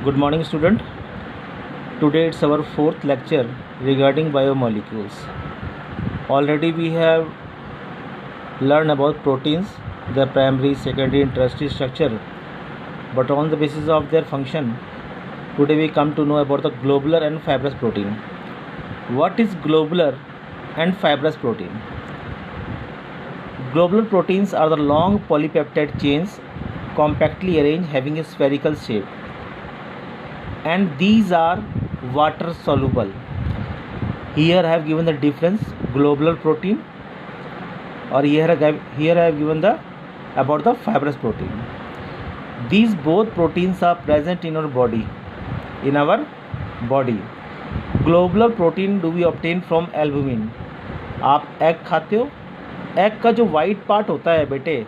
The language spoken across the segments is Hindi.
Good morning, student. Today it's our fourth lecture regarding biomolecules. Already we have learned about proteins, their primary, secondary, and tertiary structure. But on the basis of their function, today we come to know about the globular and fibrous protein. What is globular and fibrous protein? Globular proteins are the long polypeptide chains compactly arranged having a spherical shape, and these are water soluble. Here I have given the difference globular protein, or here I have given the about the fibrous protein. These both proteins are present in our body. Globular protein do we obtain from albumin. आप एग खाते हो, एग का जो वाइट पार्ट होता है बेटे,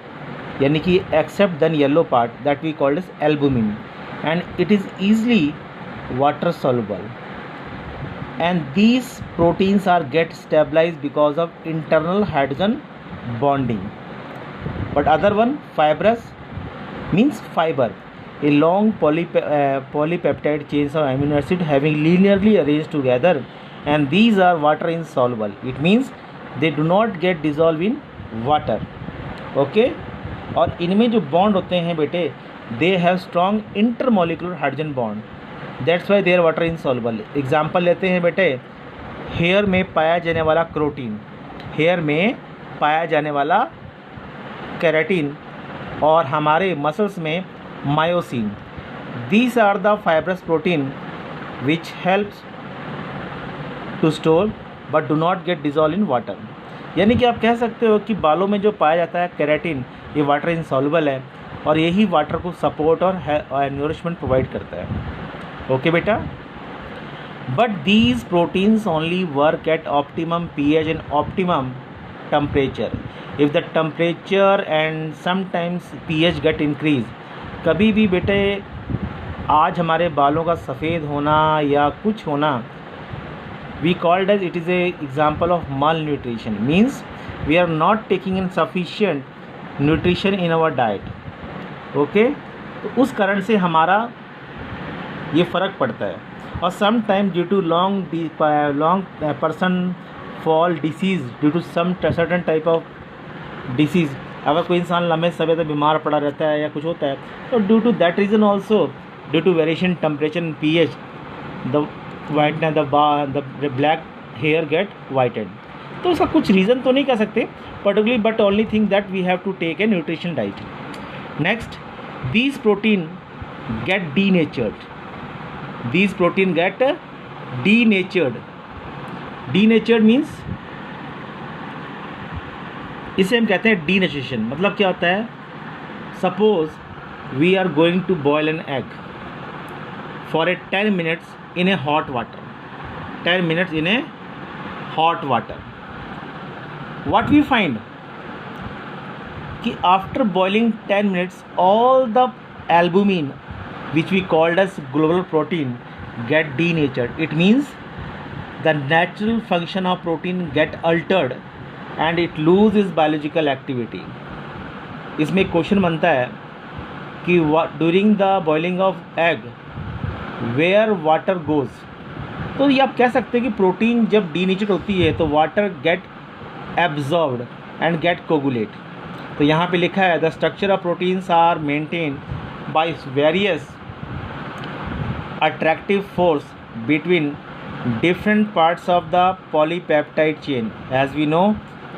यानी कि except then yellow part, that we called as albumin, and it is easily water soluble, and these proteins are get stabilized because of internal hydrogen bonding. But other one, fibrous, means fiber, a long polypeptide chains of amino acid having linearly arranged together, and these are water insoluble. It means they do not get dissolved in water. Okay, और इनमें जो बॉन्ड होते हैं बेटे, they have strong intermolecular hydrogen bond. That's why there water insoluble. Example लेते हैं बेटे, हेयर में पाया जाने वाला क्रोटीन, हेयर में पाया जाने वाला केराटिन, और हमारे मसल्स में myosin. These are the fibrous protein which helps to store but do not get dissolve in water. यानी कि आप कह सकते हो कि बालों में जो पाया जाता है केराटिन, ये वाटर इनसॉल्युबल है, और यही वाटर को सपोर्ट और न्यूरिशमेंट प्रोवाइड करता है. Okay beta, but these proteins only work at optimum pH and optimum temperature. If the temperature and sometimes pH get increase, कभी भी बेटे आज हमारे बालों का सफ़ेद होना या कुछ होना, we called as it is a example of malnutrition, means we are not taking in sufficient nutrition in our diet. Okay, तो उस कारण से हमारा ये फ़र्क पड़ता है. और some time due to long person fall disease due to some certain type of disease, अगर कोई इंसान लंबे समय तक बीमार पड़ा रहता है या कुछ होता है, तो due to that reason also, due to variation temperature and pH, the whiteness the black hair get whited. तो उसका कुछ रीज़न तो नहीं कह सकते particularly, but only thing that we have to take a nutrition diet. Next, these protein get denatured. These protein get denatured. Denatured means, इसे हम कहते हैं denaturation. मतलब क्या होता है, suppose we are going to boil an egg for a 10 minutes in a hot water. 10 minutes in a hot water. What we find कि after boiling 10 minutes, all the albumin which we called as globular protein get denatured. It means the natural function of protein get altered and it loses biological activity. इसमें क्वेश्चन बनता है कि during the boiling of egg where water goes. तो ये आप कह सकते हैं कि प्रोटीन जब डीनेचर्ड होती है तो water get absorbed and get coagulate. तो यहाँ पे लिखा है the structure of proteins are maintain by various attractive force between different parts of the polypeptide chain. As we know,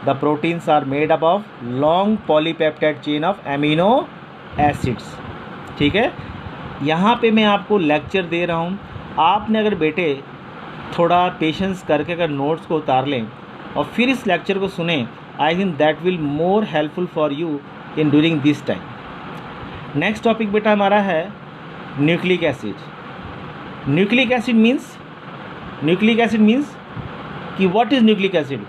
the proteins are made up of long polypeptide chain of amino acids. ठीक है, यहाँ पे मैं आपको लेक्चर दे रहा हूँ. आपने अगर बेटे थोड़ा पेशेंस करके अगर नोट्स को उतार लें और फिर इस लेक्चर को सुने, I think that will more helpful for you in during this time. Next topic बेटा हमारा है nucleic acid. Nucleic acid means कि what is nucleic acid.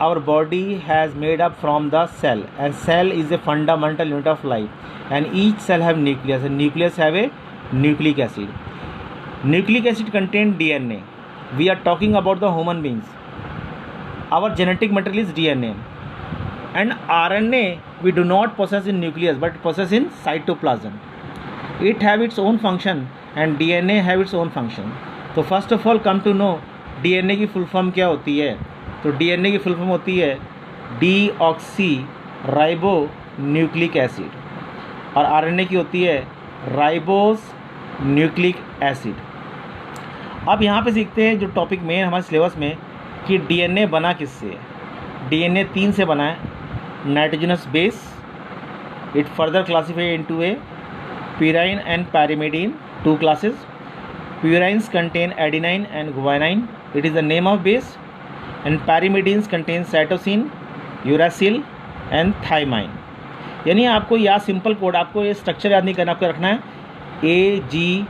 our body has made up from the cell, and cell is a fundamental unit of life, and each cell have nucleus, and nucleus have a nucleic acid. Nucleic acid contain DNA. We are talking about the human beings. Our genetic material is DNA, and RNA we do not possess in nucleus but possess in cytoplasm. It have its own function and DNA have its own function. तो first of all come to know DNA की फुल फॉर्म क्या होती है। तो डीएनए की फुल फॉर्म होती है डीऑक्सी राइबो न्यूक्लिक एसिड, और आरएनए की होती है राइबोस न्यूक्लिक एसिड। अब यहाँ पे सीखते हैं जो टॉपिक मेन हमारे सिलेबस में कि डीएनए बना किससे है। डीएनए 3 से बना है, nitrogenous base, it further classified into A purine and pyrimidine, 2 classes. Purines contain adenine and guanine, it is the name of base, and pyrimidines contain cytosine, uracil and thymine। यानी आपको या सिंपल कोड, आपको ये स्ट्रक्चर याद नहीं करना, आपको रखना है AGCUNT।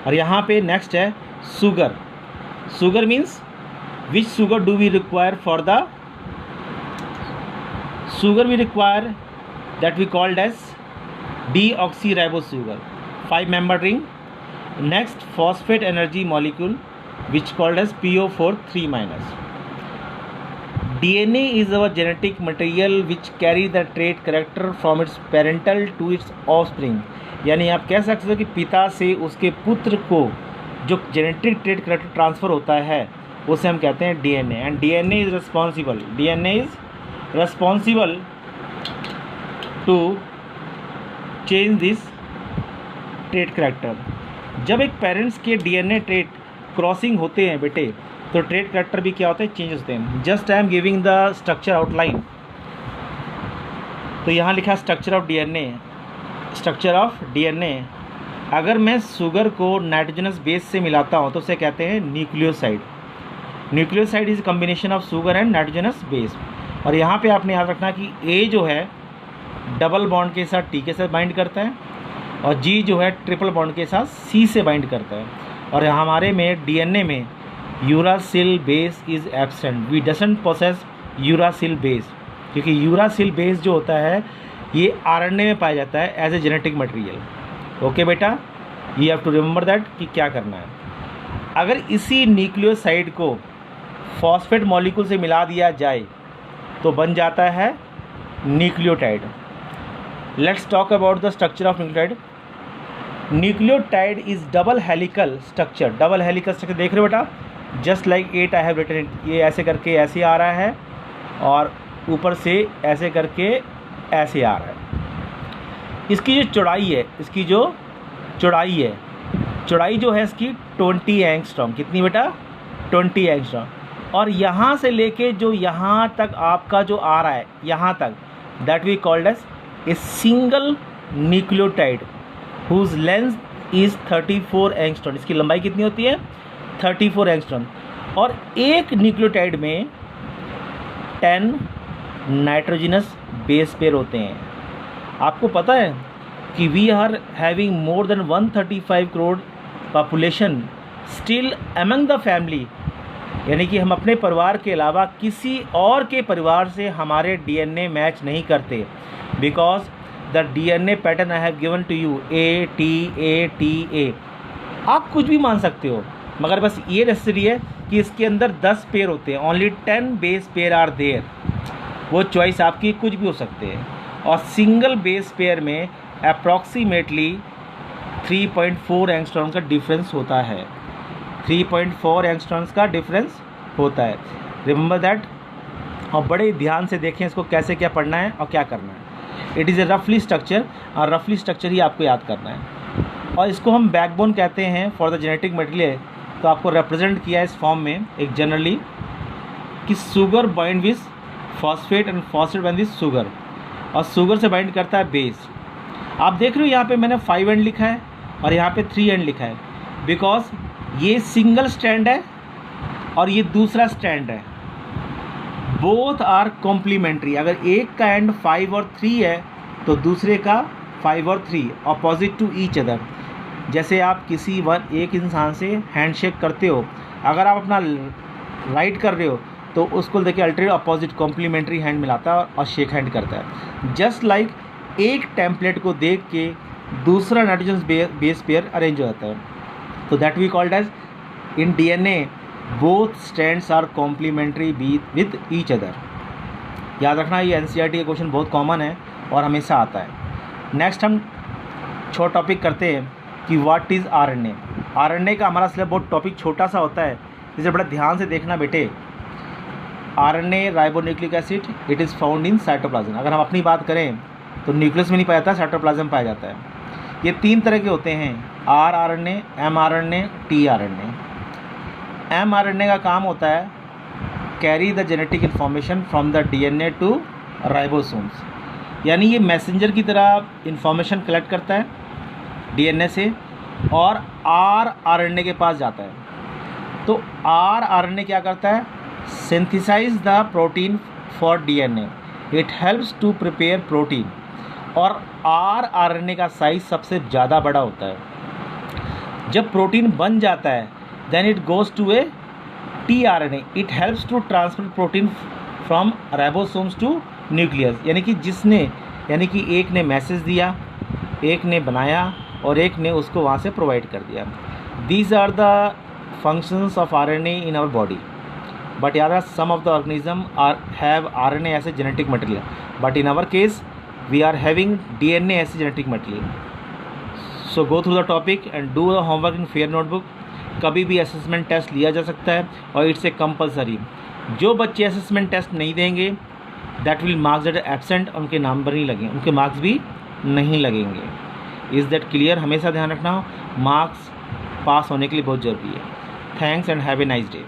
और यहाँ पे नेक्स्ट है sugar. Sugar means which sugar do we require for the sugar we require that we called as deoxyribose sugar, 5-member ring. Next, phosphate energy molecule which called as PO4 3-. DNA is our genetic material which carry the trait character from its parental to its offspring। यानी आप कह सकते हो कि पिता से उसके पुत्र को जो जेनेटिक ट्रेट करेक्टर ट्रांसफ़र होता है उसे हम कहते हैं DNA. And DNA is responsible to change this trait character। जब एक पेरेंट्स के डीएनए ट्रेट क्रॉसिंग होते हैं बेटे, तो ट्रेट करेक्टर भी क्या होते हैं, चेंज होते हैं। Just I am giving the structure outline. तो यहाँ लिखा structure of DNA. Structure of DNA, अगर मैं शुगर को नाइट्रोजनस बेस से मिलाता हूँ तो उसे कहते हैं nucleoside. Nucleoside is combination of sugar and nitrogenous base. और यहाँ पे आपने याद रखना कि ए जो है डबल बॉन्ड के साथ टी के साथ बाइंड करता है, और जी जो है ट्रिपल बॉन्ड के साथ सी से बाइंड करता है। और हमारे में डीएनए में uracil base is absent, we doesn't possess uracil base, क्योंकि यूरासिल बेस जो होता है ये आरएनए में पाया जाता है as a genetic material. Okay बेटा, you have to remember that कि क्या करना है। अगर इसी न्यूक्लियोसाइड को फॉस्फेट मॉलिक्यूल से मिला दिया जाए तो बन जाता है nucleotide. Let's talk about the structure of nucleotide. Nucleotide is double helical structure. Double helical structure देख रहे हो बेटा, just like 8 I have written it. ये ऐसे करके ऐसे आ रहा है और ऊपर से ऐसे करके ऐसे आ रहा है। इसकी जो चौड़ाई जो है इसकी 20 एंगस्ट्रॉम। कितनी बेटा? 20 एंगस्ट्रॉम। और यहाँ से लेके जो यहाँ तक आपका जो आ रहा है यहाँ तक, that we called as a single nucleotide whose length is 34 angstrom. इसकी लंबाई कितनी होती है? 34 एंगस्ट्रॉम। और एक न्यूक्लियोटाइड में 10 नाइट्रोजनस बेस पेयर होते हैं। आपको पता है कि we are having more than 135 crore population still among the family, यानी कि हम अपने परिवार के अलावा किसी और के परिवार से हमारे डीएनए मैच नहीं करते, because the DNA pattern I have given to you A-T-A-T-A। आप कुछ भी मान सकते हो, मगर बस ये नेसेसरी है कि इसके अंदर 10 पेयर होते हैं। Only 10 base pair are there. वो चॉइस आपकी कुछ भी हो सकते हैं। और सिंगल बेस पेयर में अप्रॉक्सीमेटली 3.4 एंगस्ट्रॉम का डिफरेंस होता है। 3.4 एंगस्ट्रॉम्स का डिफरेंस होता है। Remember that. और बड़े ध्यान से देखें इसको, कैसे क्या पढ़ना है और क्या करना है। इट इज़ ए रफली स्ट्रक्चर, और रफली स्ट्रक्चर ही आपको याद करना है। और इसको हम बैकबोन कहते हैं फॉर द जेनेटिक मटेरियल। तो आपको रिप्रेजेंट किया है इस फॉर्म में एक जनरली कि sugar bind with phosphate and phosphate bind with sugar, और शुगर से बाइंड करता है बेस। आप देख रहे हो यहाँ पे मैंने 5 एंड लिखा है और यहाँ पे 3 एंड लिखा है, बिकॉज ये सिंगल स्ट्रैंड है और ये दूसरा स्ट्रैंड है। Both are complementary. अगर एक का एंड 5 और 3 है तो दूसरे का 5 और 3 अपोजिट टू ईच अदर। जैसे आप किसी एक इंसान से हैंडशेक करते हो, अगर आप अपना राइट कर रहे हो तो उसको देखिए अल्टरनेट अपोजिट कॉम्प्लीमेंट्री हैंड मिलाता है और शेक हैंड करता है। जस्ट लाइक एक टेम्पलेट को देख के दूसरा नाइट्रोजन बेस पेयर अरेंज हो जाता है। तो that we called as in DNA both strands are complementary with each other. याद रखना, ये एनसीईआरटी का क्वेश्चन बहुत कॉमन है और हमेशा आता है। नेक्स्ट हम छोटा टॉपिक करते हैं कि व्हाट इज़ आरएनए। आरएनए का हमारा सिलेबस बहुत टॉपिक छोटा सा होता है, इसे बड़ा ध्यान से देखना बेटे। RNA ribonucleic acid, it is found in cytoplasm. अगर हम अपनी बात करें तो न्यूक्लियस में नहीं पाया जाता, साइटोप्लाज्म में पाया जाता है। ये 3 तरह के होते हैं, आरआरएनए, एमआरएनए, टीआरएनए। एमआरएनए का काम होता है carry the genetic information from the DNA to ribosomes, यानी ये मैसेंजर की तरह इन्फॉर्मेशन कलेक्ट करता है डीएनए से और आरआरएनए के पास जाता है। तो आरआरएनए क्या करता है, synthesise the protein for DNA, it helps to prepare protein. और आरआरएनए का साइज सबसे ज़्यादा बड़ा होता है। जब प्रोटीन बन जाता है then it goes to a tRNA, it helps to transfer protein from ribosomes to nucleus, यानी कि एक ने मैसेज दिया, एक ने बनाया और एक ने उसको वहाँ से प्रोवाइड कर दिया। These are the functions of RNA in our body, but यार some of the organism have RNA as a genetic material, but in our case we are having DNA as a genetic material. So go through the topic and do the homework in fair notebook. कभी भी असेसमेंट टेस्ट लिया जा सकता है और इट्स ए कंपलसरी। जो बच्चे असेसमेंट टेस्ट नहीं देंगे that will marks that absent, उनके नंबर नहीं लगेंगे, उनके मार्क्स भी नहीं लगेंगे। Is that clear? हमेशा ध्यान रखना, मार्क्स पास होने के लिए बहुत ज़रूरी है। Thanks and have a nice day.